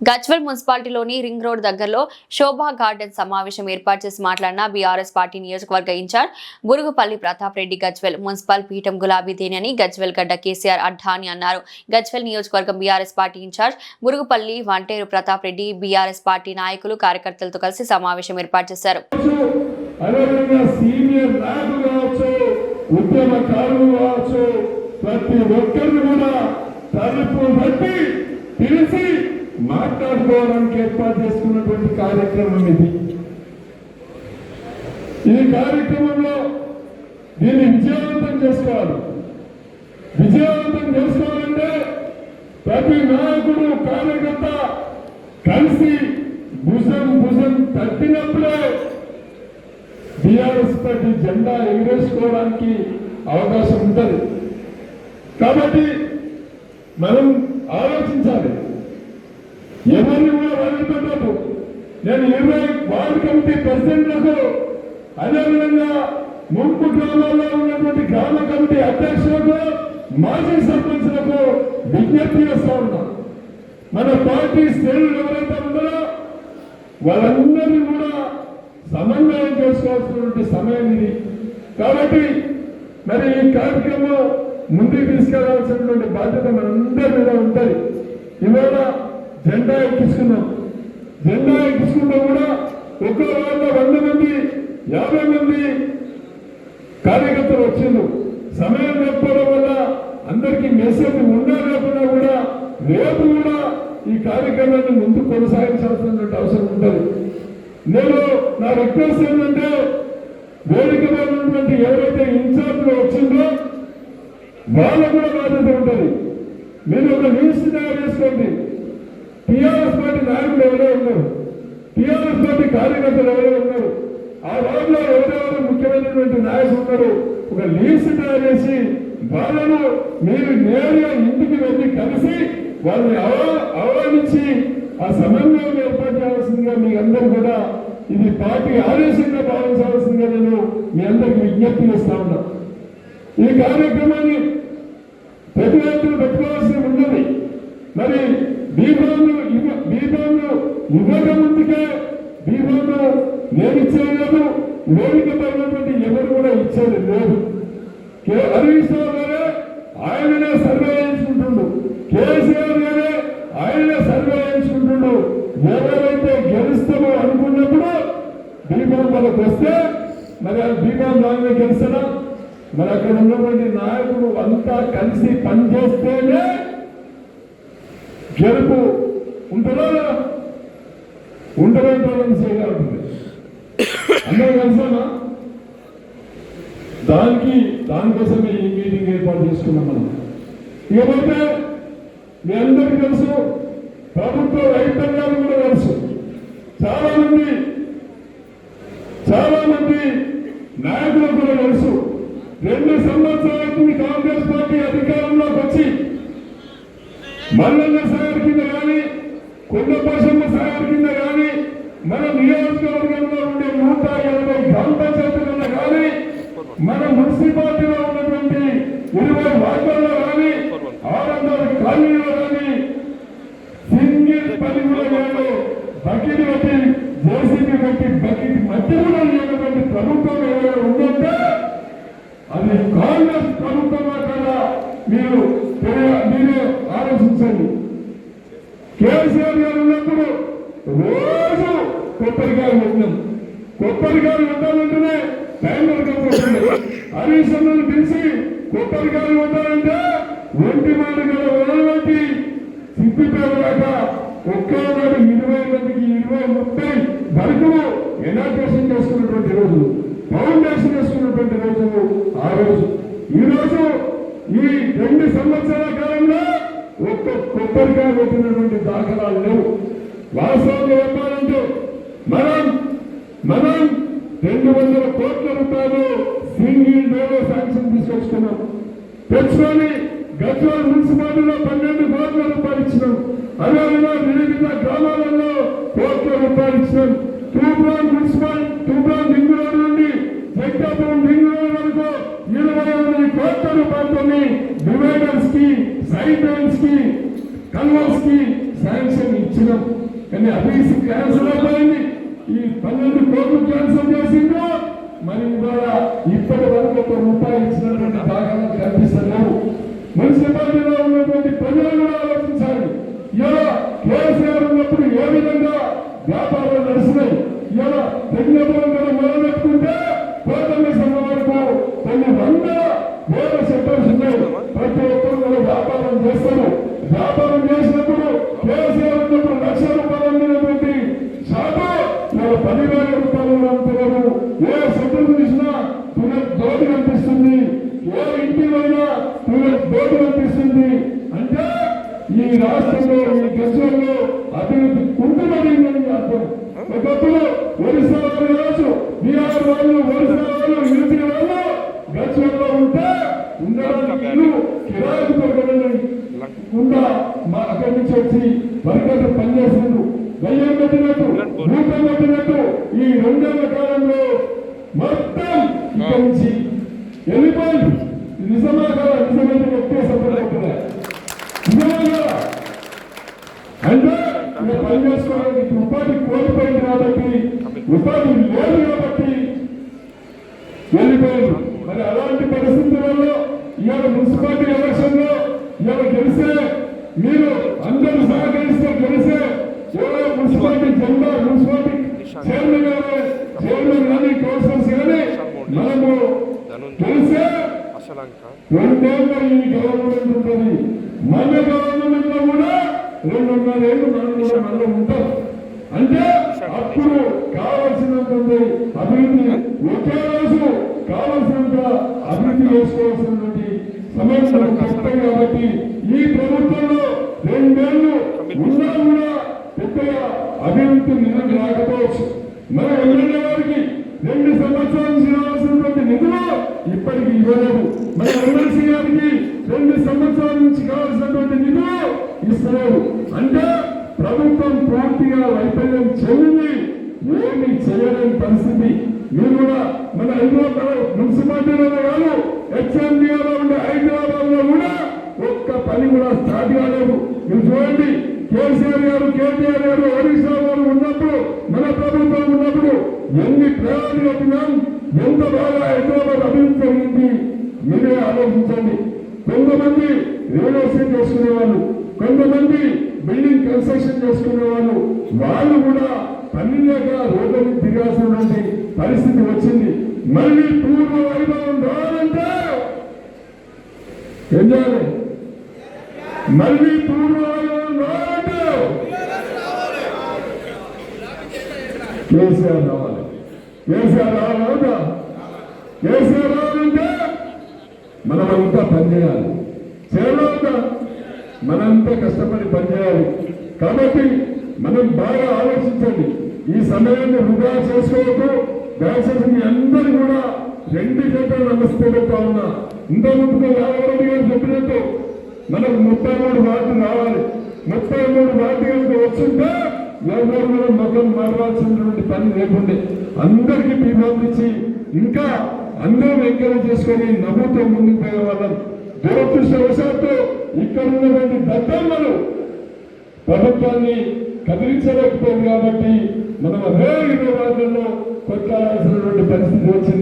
Gajwel మున్సిపాలిటీలోని ring road దగ్గరలో శోభా garden సమావేశం ఏర్పాటు చేసి మాట్లాడిన బీఆర్ఎస్ పార్టీ నియోజకవర్గ ఇన్ఛార్జ్ బురుగుపల్లి ప్రతాప్ రెడ్డి గజ్వేల్ మున్సిపల్ పీఠం గులాబీదేని అని గజ్వేల్ గడ్డ కేసీఆర్ అడ్డా అని అన్నారు. గజ్వేల్ నియోజకవర్గం BRS party incharge Burugupalli Vanteru Pratap Reddy BRS party నాయకులు కార్యకర్తలతో కలిసి సమావేశం ఏర్పాటు చేశారు. మాట్లాడుకోవడానికి ఏర్పాటు చేసుకున్నటువంటి కార్యక్రమం ఇది. ఈ కార్యక్రమంలో దీన్ని విజయవంతం చేసుకోవాలి. విజయవంతం చేసుకోవాలంటే ప్రతి నాయకుడు కార్యకర్త కలిసి భుజం తట్టినప్పుడే బీఆర్ఎస్ పార్టీ జెండా ఎగరేసుకోవడానికి అవకాశం ఉంటుంది. కాబట్టి మనం ఆలోచించాలి. ఎవరిని కూడా వదిలిపెట్టదు. నేను 20 వార్డు కమిటీ ప్రెసిడెంట్లకు అదేవిధంగా ముంపు గ్రామాల్లో ఉన్నటువంటి గ్రామ కమిటీ అధ్యక్షులకు మాజీ సర్పంచ్లకు విజ్ఞప్తి చేస్తూ ఉన్నాం. మన పార్టీ శ్రేణులు ఎవరైతే ఉన్నారో వాళ్ళందరినీ కూడా సమన్వయం చేసుకోవాల్సినటువంటి సమయం ఇది. కాబట్టి మరి ఈ కార్యక్రమం ముందుకు తీసుకెళ్లాల్సినటువంటి బాధ్యత మనందరి మీద ఉంటుంది. ఇవాళ జెండా ఎక్కించుకున్నాం. జెండా ఎక్కించుకుంటే కూడా ఒక్క వారిలో 100 మంది 50 మంది కార్యకర్తలు వచ్చిండు. సమయం లేకపోవడం వల్ల అందరికీ మెసేజ్ ఉన్నా లేకుండా కూడా రేపు కూడా ఈ కార్యక్రమాన్ని ముందుకు కొనసాగించాల్సినటువంటి అవసరం ఉంటుంది. నేను నా రిక్వెస్ట్ ఏంటంటే వేదిక మీద ఉన్నటువంటి ఎవరైతే ఇన్ఛార్జ్లో వచ్చిందో వాళ్ళకు కూడా బాధ్యత ఉంటుంది. మీరు ఒక లిస్ట్ తయారు చేసుకోండి. టీఆర్ఎస్ పార్టీ నాయకులు ఎవరో ఉన్నారు, టీఆర్ఎస్ పార్టీ కార్యకర్తలు ఎవరో ఉన్నారు, ఆ వార్డులో ఎవరెవరు ముఖ్యమైనటువంటి నాయకులు ఉన్నారు, ఒక లిస్ట్ తయారు చేసి వాళ్ళను మీరు నేరుగా ఇంటికి వెళ్ళి కలిసి వాళ్ళని ఆహ్వానించి ఆ సమన్వయం ఏర్పాటు చేయాల్సిందిగా మీ అందరూ కూడా ఇది పార్టీ ఆదేశంగా భావించాల్సిందిగా నేను మీ అందరికి విజ్ఞప్తి చేస్తా ఉన్నా. ఈ కార్యక్రమాన్ని ప్రతి వ్యక్తులు పెట్టుకోవాల్సి ఉన్నది. మరి బీఫామ్లు ఇవ్వక ముందుకే బీఫామ్లు నేను ఇచ్చేయలేదు, వేదిక పడినటువంటి ఎవరు కూడా ఇచ్చేది లేదు. హరీష్ రావు గారే ఆయననే సర్వే చేయించుకుంటుండు, కేసీఆర్ గారే ఆయననే సర్వే చేయించుకుంటుండు. ఎవరైతే గెలుస్తామో అనుకున్నప్పుడు బీఫామ్ వాళ్ళకి వస్తే మరి ఆ బీఫామ్ దానిలో గెలుస్తాడా? మరి అక్కడ ఉన్నటువంటి నాయకుడు అంతా కలిసి పనిచేస్తేనే గెలుపు ఉంటుందా? ఉండడం చేయగలుగుతుంది. అందరూ కలిసామా? దానికోసమే ఈ మీటింగ్ ఏర్పాటు చేసుకున్నాం మనం. ఇకపోతే మీ అందరికీ తెలుసు, ప్రభుత్వ రైతాంగాలు కూడా తెలుసు. చాలా మంది నాయకులకు కూడా తెలుసు. 2 సంవత్సరాలకి కాంగ్రెస్ పార్టీ అధికారంలోకి వచ్చి మల్లన్న సాగర్ కింద కానీ కొండపోషమ్మ సాగర్ కింద కానీ మన నియోజకవర్గంలో ఉండే 180 గ్రామ పంచాయతీలలో కానీ మన మున్సిపాలిటీలో ఉన్నటువంటి 20 వార్డుల్లో కానీ 600 కాలనీలో కానీ సింగిల్ పని కూడా లేదు. బకెట్ పెట్టి జేసీబీ పెట్టి బకెట్ మధ్య కూడా లేనటువంటి ప్రభుత్వం ఏదైనా ఉందంటే అది కాంగ్రెస్ ప్రభుత్వమా కదా మీరే ఆలోచించండి. కేసీఆర్ గారు ఉన్నప్పుడు రోజు కొబ్బరికాయలు పెట్టినాం. కొబ్బరికాయలు పెట్టాలంటేనే టైం దొరకకపోతుంది. హరీష్ అన్నను పిలిచి కొబ్బరికాయలు పెట్టాలంటే ఒంటి మాట గల వదలబెట్టి సిద్ధిపేదలాక ఒక్కనాడు 20 మందికి 20-30 వరకు ఎనాగ్రేషన్ చేసుకున్నటువంటి రోజు, ఫౌండేషన్ చేసుకున్నటువంటి రోజు ఆ రోజు. ఈరోజు ఈ 2 సంవత్సరాల కాలంలో ఒక్క కొబ్బరికాయ పెట్టినటువంటి దాఖలాలు లేవు. వాస్తవంగా చెప్పాలంటే మనం 200 కోట్ల రూపాయలు సింగిల్ డోలో శాంక్షన్ తీసుకొచ్చుకున్నాం. తెచ్చుకొని గజ్వేల్ మున్సిపాలిటీలో 12 కోట్ల రూపాయలు ఇచ్చినాం. అదేవిధంగా వివిధ గ్రామాలలో కోట్ల రూపాయలు ఇచ్చినాం. తూప్రాన్ రింగ్ రోడ్ నుండి జగ్గాపురం రింగ్ రోడ్ వరకు 28 కోట్ల రూపాయలతో డివైడర్స్ కి, సైడ్ లైన్స్ కి, కన్వర్స్ కి శాంక్షన్ ఇచ్చినాం. మరి అభిసి క్యాన్సర్ అయిపోయింది. ఈ 12 కోట్లు క్యాన్సర్ చేసిందో మరి ఇవాళ ఇప్పటి వరకు ₹1 ఇచ్చినటువంటి దాఖలు కనిపిస్తలేవు. మున్సిపాలిటీలో ఉన్నటువంటి ప్రజలు కూడా ఆలోచించాలి. ఇలా కేసీఆర్ ఉన్నప్పుడు ఏ విధంగా వ్యాపారాలు నడిచినాయి. ఇలా తెలంగాణ మొదలుపెట్టుకుంటే కోటమి సంఘం వరకు కొన్ని 100,000 సెంటర్స్ ఉన్నాయి. ప్రతి ఒక్కరు కూడా వ్యాపారం చేస్తారు. వ్యాపారం చేసినప్పుడు కేసీఆర్ ఉన్నప్పుడు ₹1,00,000 అమ్మినటువంటి షాపు ఇలా ₹10,000 అంటున్నారు. ఏ సెంటర్ చూసినా దోటి కనిపిస్తుంది. ఏ ఇంటి అయినా దోటి కనిపిస్తుంది. అంటే ఈ రాష్ట్రంలో ఈ దేశంలో అభివృద్ధి కుంటుపడిందని అర్థం. ఒకప్పుడు ఒరిస్సా వాళ్ళు కావచ్చు, బీహార్ వాళ్ళు, ఒరిస్సా వాళ్ళు, యూపీ వాళ్ళు గచ్చిలో ఉంటే ఉండడానికి ఇల్లు కిరాయికి దొరకకుండా అక్కడి నుంచి వచ్చి వర్గంలో పనిచేసిండ్రు. దయ్యం పెట్టినట్టు, రూపం పెట్టినట్టు ఈ 2 ఏళ్ల కాలంలో మొత్తం ఇక్కడి నుంచి వెళ్ళిపోయింది. నిజమా కదా? నిజమైతే వ్యక్తి సంపద అంటే పని చేసుకోవడానికి ఉపాధి కోల్పోయింది కాబట్టి, ఉపాధి లేదు కాబట్టి వెళ్ళిపోయింది. మరి అలాంటి పరిస్థితులలో ఇవాళ మున్సిపాలిటీ ఎలక్షన్ లో ఇవాళ గెలిస్తే మీరు అందరూ సహకరిస్తే గెలిస్తే ఎవరో మున్సిపాలిటీ జెండా మున్సిపాలిటీ చైర్మన్ గారు చైర్మన్ కానీ కౌన్సిలర్స్ కానీ మనము గెలిస్తే 2 ఏళ్ళ ఈ గవర్నమెంట్ ఉంటుంది. మన గవర్నమెంట్ లో కూడా 2.5 ఏళ్ళు మనలో ఉంటాం. అంటే అప్పుడు కావాల్సినంత అభివృద్ధి ఒకే రోజు కావాల్సినంత అభివృద్ధి చేసుకోవాల్సినటువంటి సమయం వస్తాయి. కాబట్టి ఈ ప్రభుత్వంలో 2 ఏళ్ళు ఉన్నా కూడా పెద్దగా అభివృద్ధి నిధులు రాకపోవచ్చు. మన ఎమ్మెల్యే వారికి 2 సంవత్సరాల నుంచి రావాల్సినటువంటి నిధులు ఇప్పటికీ ఇవ్వలేదు. మన ఎమ్మెల్సీ గారికి 2 సంవత్సరాల నుంచి కావాల్సినటువంటి నిధులు ఇస్తలేదు. అంటే ప్రభుత్వం పూర్తిగా వైఫల్యం చెందింది. ఏమి చేయలేని పరిస్థితి. మీరు కూడా మన మున్సిపాలిటీలో కాదు, హెచ్ఎండిలో ఉండే హైదరాబాద్ లో కూడా ఒక్క పని కూడా స్టార్ట్ కాలేదు. మీరు చూడండి, కేసీఆర్ గారు, కేటీఆర్ గారు, ఒడిశా గారు ఉన్నప్పుడు, మన ప్రభుత్వం ఉన్నప్పుడు ఎన్ని ప్రయాణాలు కట్టినాం, ఎంత బాగా హైదరాబాద్ అభివృద్ధి జరిగింది. మీరే ఆలోచించండి. కొంతమంది రియల్ ఎస్టేట్ చేసుకునే వాళ్ళు, కొంతమంది బిల్డింగ్ కన్స్ట్రక్షన్ చేసుకునే వాళ్ళు కూడా పని లేక రోడ్డు దిగాల్సినటువంటి పరిస్థితి వచ్చింది. మళ్ళీ పూర్వ వైభవం రావాలంటే ఏం చేయాలి? మళ్ళీ పూర్వ వైభవం రావాలంటే కేసీఆర్ రావాలి. కేసీఆర్ రావాలంటే కేసీఆర్ రావాలంటే మనమంతా పనిచేయాలి. చేయాలంతా మనంతా కష్టపడి పనిచేయాలి. కాబట్టి మనం బాగా ఆలోచించండి. ఈ సమయాన్ని వృధా చేసుకోవద్దు. దయచేసి మీ అందరూ కూడా 2 జతలు నమస్తే పెడతా ఉన్నా. ఇంతకుముందు రాఘవరెడ్డి గారు చెప్పినట్టు మనకు 33 వార్డులు రావాలి. 33 వార్డులకు వచ్చింటే ఎవరు కూడా మొత్తం మారవలసినటువంటి పని లేకుండే అందరికీ బీమాలు ఇచ్చి ఇంకా అందరం ఎంకరేజ్ చేసుకొని నవ్వుతో ముందుకు పోయే వాళ్ళం. దురదృష్టవశాత్తు ఇక్కడ ఉన్నటువంటి దత్తమ్మలు ప్రభుత్వాన్ని కదిలించలేకపోయింది. కాబట్టి మనం అదే 20 వార్డుల్లో కొట్లాడాల్సినటువంటి పరిస్థితి వచ్చింది.